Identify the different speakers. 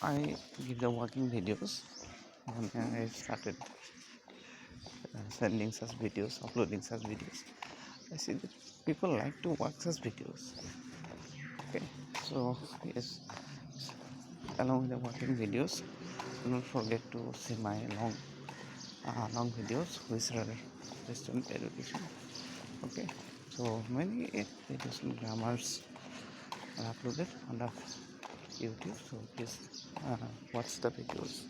Speaker 1: I give the working videos when I started sending such videos, uploading such videos. I see that people like to watch such videos. Okay, so yes, along with the working videos, do not forget to see my long videos which are based on education. Okay, so many videos and grammars are uploaded on the YouTube, so please watch the videos.